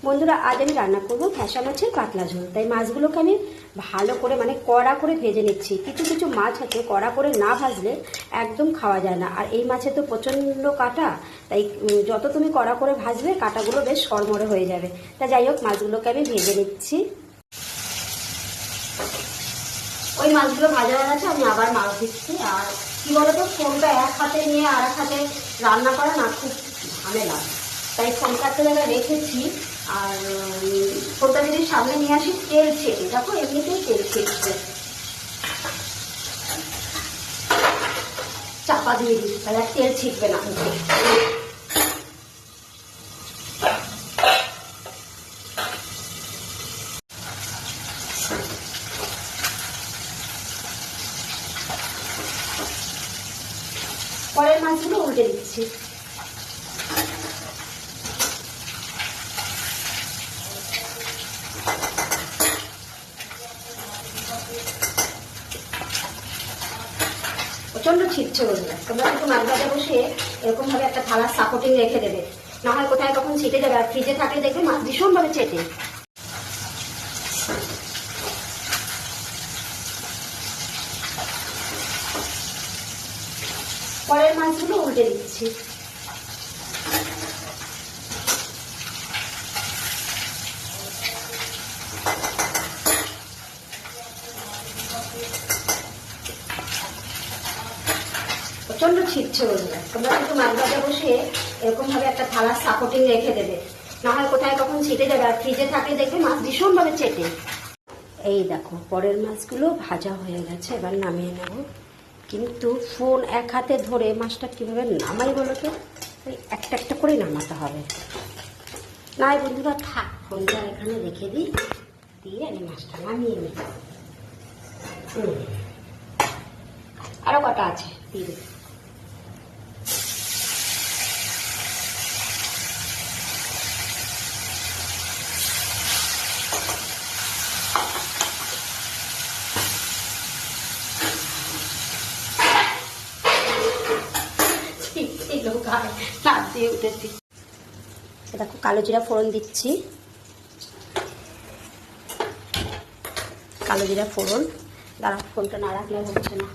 বন্ধুরা, আজ আমি রান্না করব ফ্যাসা মাছের পাতলা ঝোল। তাই মাছগুলোকে আমি ভালো করে কড়া করে ভেজে নিচ্ছি। কিছু কিছু মাছ আছে কড়া করে না ভাজলে একদম খাওয়া যায় না, আর এই মাছে তো প্রচণ্ড কাঁটা। তাই যত তুমি কড়া করে ভাজবে কাঁটাগুলো বেশ কড়মড়ে হয়ে যাবে। তা যাই হোক, মাছগুলোকে আমি ভেজে নিচ্ছি। ওই মাছগুলো ভাজা হয়ে গেছে, আমি আবার মাছ দিচ্ছি। আর কি বলতো, ফোনটা এক হাতে নিয়ে আর এক হাতে রান্না করা না খুব ঝামেলা, তাই ফোনটা একটা জায়গায় রেখেছি। আর ফোনটা যদি সামনে নিয়ে আসি তেল ছেড়ে, দেখো এমনিতেই তেল ছেড়ছে, চাপা দিয়ে দিই তাহলে আর তেল ছিটবে না। পরের মাছগুলো উল্টে দিচ্ছি। প্রচন্ড ছিটছে বলবে, তোমরা কিন্তু মাছ ভাজা বসে এরকম ভাবে একটা থালার সাপোর্টিং রেখে দেবে, না হয় কোথায় কখন ছিটে যাবে। আর ফ্রিজে থাকলে দেখবে মাছ ভীষণ ভাবে চেটে। পরের মাছগুলো উল্টে দিচ্ছি। প্রচন্ড ছিটছে বলবে, তোমরা কিন্তু মাছ ভাজা বসে এরকম ভাবে একটা থালার সাপোর্টিং রেখে দেবে, না হয় কোথায় কখন ছিটে যাবে। আর ফ্রিজে থাকলে দেখবে মাছ ভীষণ ভাবে চেটে। এই দেখো, পরের মাছগুলো ভাজা হয়ে গেছে, এবার নামিয়ে নেব। কিন্তু ফোন এক হাতে ধরে মাছটা কিভাবে নামাই বলো তো, একটা একটা করে নামাতে হবে। না বন্ধুরা, থাক, ফোনটা এখানে রেখে দিই, দিয়ে আমি মাছটা নামিয়ে নিই। আরো কটা আছে, দিয়ে দিয়ে উঠেছি। দেখো, কালো জিরা ফোড়ন দিচ্ছি। কালো জিরা ফোড়ন, দাঁড়া, ফোনটা না রাখলে হচ্ছে না।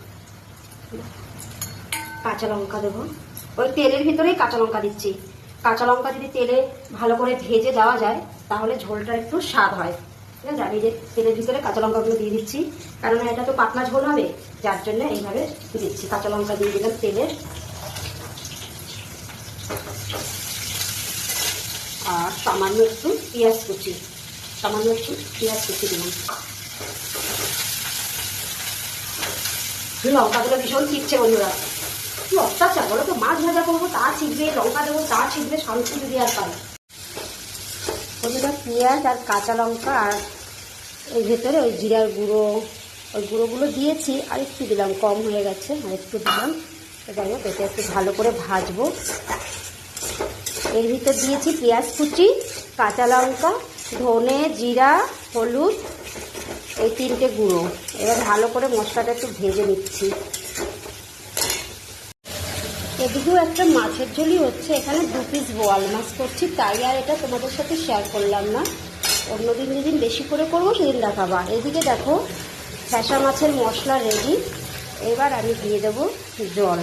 কাঁচা লঙ্কা দেবো, ওই তেলের ভিতরেই কাঁচা লঙ্কা দিচ্ছি। কাঁচা লঙ্কা যদি তেলে ভালো করে ভেজে দেওয়া যায় তাহলে ঝোলটা একটু স্বাদ হয়। ঠিক আছে, আমি যে তেলের ভিতরে কাঁচা লঙ্কাগুলো দিয়ে দিচ্ছি, কারণ এটা তো পাতলা ঝোল হবে, যার জন্য এইভাবে দিচ্ছি। কাঁচা লঙ্কা দিয়ে দিলাম তেলে, আর সামান্য একটু পেঁয়াজ কুচি, দিলাম। লঙ্কাগুলো ভীষণ ছিটছে বন্ধুরা, কি অত্যাচার বলো তো, মাছ ভাজা করবো তা ছিটবে, লঙ্কা দেবো তা ছিটবে, শান্তি যদি আর পাই। বন্ধুরা, পেঁয়াজ আর কাঁচা লঙ্কা আর এর ভেতরে ওই জিরার গুঁড়ো, ওই গুঁড়োগুলো দিয়েছি, আর একটু দিলাম, কম হয়ে গেছে, আর একটু দিলাম। যাই হোক, এটা একটু ভালো করে ভাজবো। এর ভিতর দিয়েছি পেঁয়াজ কুচি, কাঁচা লঙ্কা, ধনে, জিরা, হলুদ, এই তিনটে গুঁড়ো। এবার ভালো করে মশলাটা একটু ভেজে নিচ্ছি। এদিকেও একটা মাছের ঝোলই হচ্ছে, এখানে 2 পিস বোয়াল মাছ করছি, তাই আর এটা তোমাদের সাথে শেয়ার করলাম না। অন্যদিন যেদিন বেশি করে করবো সেদিন দেখাবো। এদিকে দেখো, ফ্যাসা মাছের মশলা রেডি। এবার আমি দিয়ে দেবো জল।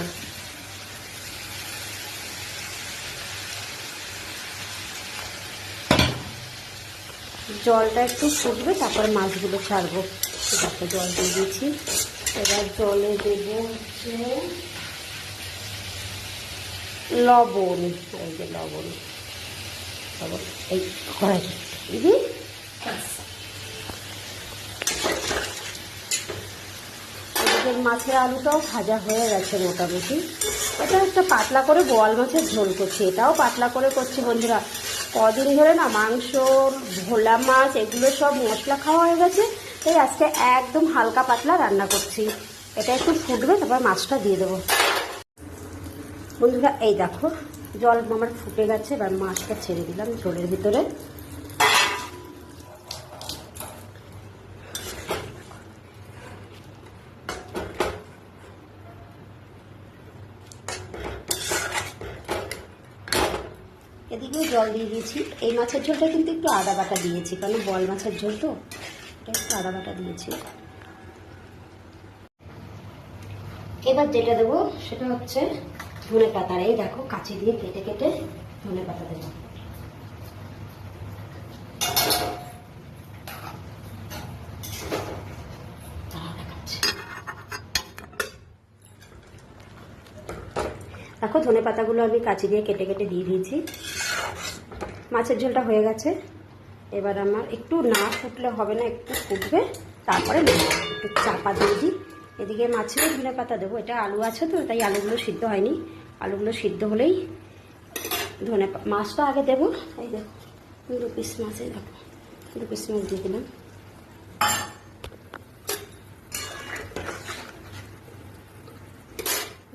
জলটা একটু ফুটবে, তারপরে মাছগুলো ছাড়বো। দেখো, জল দিয়ে দিয়েছি। এবার জলে দেবো হচ্ছে লবণ। এই যে লবণ, এই কড়াই দিদি। মাছের আলুটাও ভাজা হয়ে গেছে মোটামুটি। এটা একটা পাতলা করে বোয়াল মাছের ঝোল করছি, এটাও পাতলা করে করছি বন্ধুরা। কদিন ধরে না মাংস, ভোলা মাছ এগুলো সব মশলা খাওয়া হয়ে গেছে, তাই আজকে একদম হালকা পাতলা রান্না করছি। এটা একটু ফুটবে, তারপর মাছটা দিয়ে দেবো। বন্ধুরা, এই দেখো, জল আমার ফুটে গেছে, এবার মাছটা ছেড়ে দিলাম ঝোলের ভিতরে। এদিকেও জল দিয়ে দিয়েছি। এই মাছের ঝোলটা কিন্তু একটু আদা বাটা দিয়েছি, কারণ বল মাছের ঝোল তো, এটা একটু আদা বাটা দিয়েছি। এবার যেটা দেবো সেটা হচ্ছে ধনে পাতা। এই দেখো কাঁচি দিয়ে কেটে কেটে ধনে পাতা দেবো। দেখো ধনে পাতাগুলো আমি কাঁচি দিয়ে কেটে কেটে দিয়ে দিয়েছি। মাছের ঝোলটা হয়ে গেছে। এবার আমার একটু না ফুটলে হবে না, একটু ফুটবে, তারপরে একটু চাপা দিয়ে দিই। এদিকে মাছেও ধনে পাতা দেবো। এটা আলু আছে তো, তাই আলুগুলো সিদ্ধ হয়নি। আলুগুলো সিদ্ধ হলেই মাছটা আগে দেবো। এই দেখো 2 পিস মাছে, দেখো 2 পিস মাছ দিয়ে দিলাম।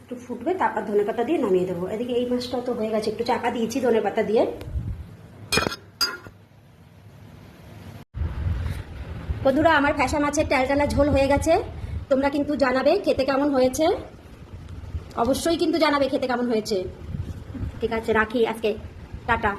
একটু ফুটবে, তারপর ধনে পাতা দিয়ে নামিয়ে দেবো। এদিকে এই মাছটাও তো হয়ে গেছে, একটু চাপা দিয়েছি ধনে পাতা দিয়ে। বন্ধুরা, আমার ফ্যাসা মাছের টালটালা ঝোল হয়ে গেছে। তোমরা কিন্তু জানাবে খেতে কেমন হয়েছে, অবশ্যই কিন্তু জানাবে খেতে কেমন হয়েছে। ঠিক আছে, রাখি আজকে, টাটা।